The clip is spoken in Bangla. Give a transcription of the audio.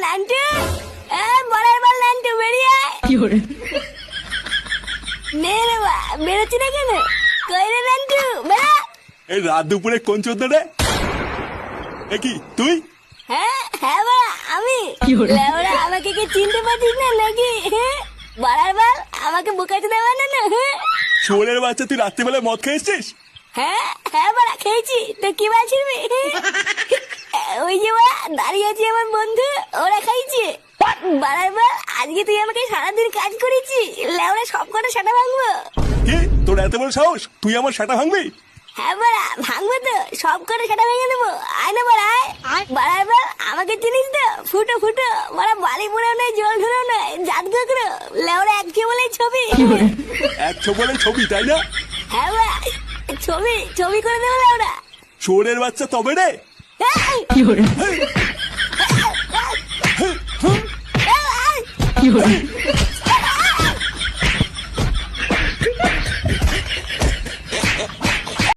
নান্টু, বড়ার বল নান্টু বেরিয়ে আয়। নে রে বা, বেরোচ্ছি না কেন? কই রে নান্টু, বেড়া। এই রাত দুপুরে কোন চোদ্দ রে? এ কি তুই? হ্যাঁ হ্যাঁ বা, আমি। লেওড়া, আমাকে কি চিনতে পারছিস না নাকি? বড়ার বল, আমাকে বোকাতে দেওয়া না না? শোরের বাচ্চা, তুই রাত্রিবেলায় মদ খেয়ে এসছিস? হ্যাঁ হ্যাঁ বাড়া, খেয়েছি। তো কি বলছিস? ওই যে বাড়া দাঁড়িয়ে আছে আমার বন্ধু, ওরা খাইছে। বাড়ার বল, আজকে তুই আমাকে সারাদিন কাজ করেছি, লেওড়া সব কটা সেটা ভাঙবো। কি তোর এত বড় সাহস, তুই আমার সেটা ভাঙবি? হ্যাঁ বাড়া, ভাঙবো তো, সব করে সেটা ভেঙে দেবো। আয় না বাড়া, আয়। বাড়ার বল, আমাকে চিনিস তো? ফুটো ফুটো বাড়া, বালি পোড়াও নাই, জল ধরেও নাই, জাত কাকড়ো, লেওড়া এক বলেই ছবি। এক বলে ছবি, তাই না? হ্যাঁ বাড়া, ছবি ছবি করে দেবো লেওড়া। শোরের বাচ্চা তবে রে। এই!